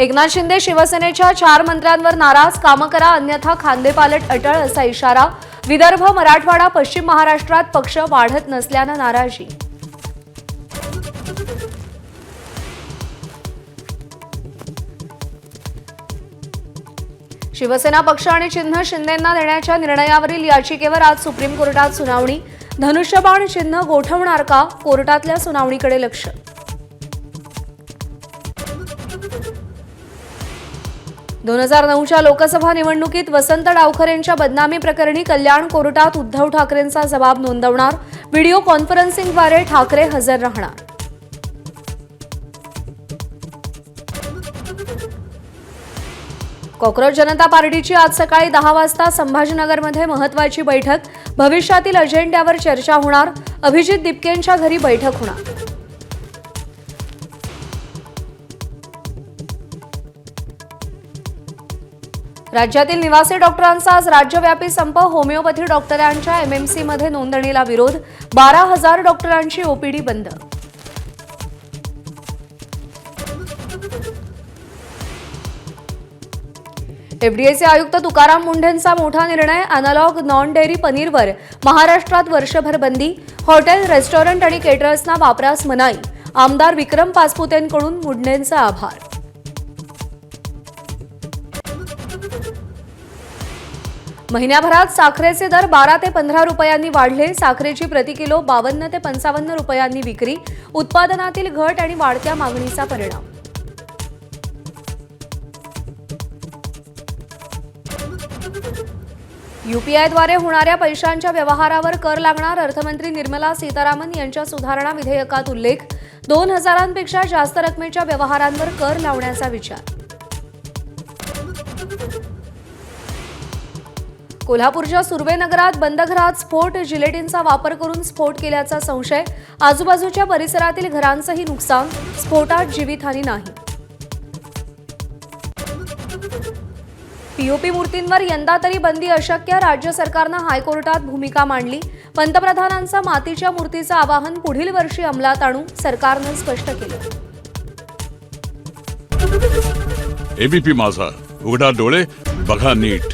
एकनाथ शिंदे शिवसेनेच्या 4 मंत्र्यांवर नाराज, कामं करा अन्यथा खांदेपालट अटळ असा इशारा। विदर्भ, मराठवाडा, पश्चिम महाराष्ट्रात पक्ष वाढत नसल्यानं नाराजी। शिवसेना पक्ष आणि चिन्ह शिंदेंना देण्याच्या निर्णयावरील याचिकेवर आज सुप्रीम कोर्टात सुनावणी। धनुष्यबाण चिन्ह गोठवणार का? कोर्टातल्या सुनावणीकडे लक्ष। 2009च्या लोकसभा निवडणुकीत वसंत डावखरेंच्या बदनामी प्रकरणी कल्याण कोर्टात उद्धव ठाकरेंचा जबाब नोंदवणार। व्हिडिओ कॉन्फरन्सिंगद्वारे ठाकरे हजर राहणार। कॉक्रोच जनता पार्टीची आज सकाळी 10 वाजता संभाजीनगरमध्ये महत्त्वाची बैठक। भविष्यातील अजेंड्यावर चर्चा होणार। अभिजित दिपकेंच्या घरी बैठक होणार। राज्यातील निवासी डॉक्टरांचा आज राज्यव्यापी संप। होमिओपॅथी डॉक्टरांच्या एमएमसीमध्ये नोंदणीला विरोध। 12,000 डॉक्टरांची ओपीडी बंद। एफडीएचे आयुक्त तुकाराम मुंढेंचा मोठा निर्णय। अॅनालॉग नॉन डेअरी पनीरवर महाराष्ट्रात वर्षभर बंदी। हॉटेल, रेस्टॉरंट आणि केटरर्सना वापरास मनाई। आमदार विक्रम पाचपुतेंकडून मुंढेंचा आभार। महिन्याभरात साखरेचे दर 12 ते 15 रुपयांनी वाढले। साखरेची प्रति किलो 52 ते 55 रुपयांनी विक्री। उत्पादनातील घट आणि वाढत्या मागणीचा परिणाम। यूपीआयद्वारे होणाऱ्या पैशांच्या व्यवहारावर कर लागणार। अर्थमंत्री निर्मला सीतारामन यांच्या सुधारणा विधेयकात उल्लेख। 2,000पेक्षा जास्त रकमेच्या व्यवहारांवर कर लावण्याचा विचार। कोल्हापूरच्या सुर्वे नगरात बंद घरात स्फोट। जिलेटिनचा वापर करून स्फोट केल्याचा संशय। आजूबाजूच्या परिसरातील घरांचंही नुकसान। स्फोटात जीवितहानी नाही। पीओपी मूर्तींवर यंदा तरी बंदी अशक्य। राज्य सरकारनं हायकोर्टात भूमिका मांडली। पंतप्रधानांचा मातीच्या मूर्तीचं आवाहन पुढील वर्षी अंमलात आणू, सरकारनं स्पष्ट केलं। एबीपी माझा, उघडा डोळे बघा नीट।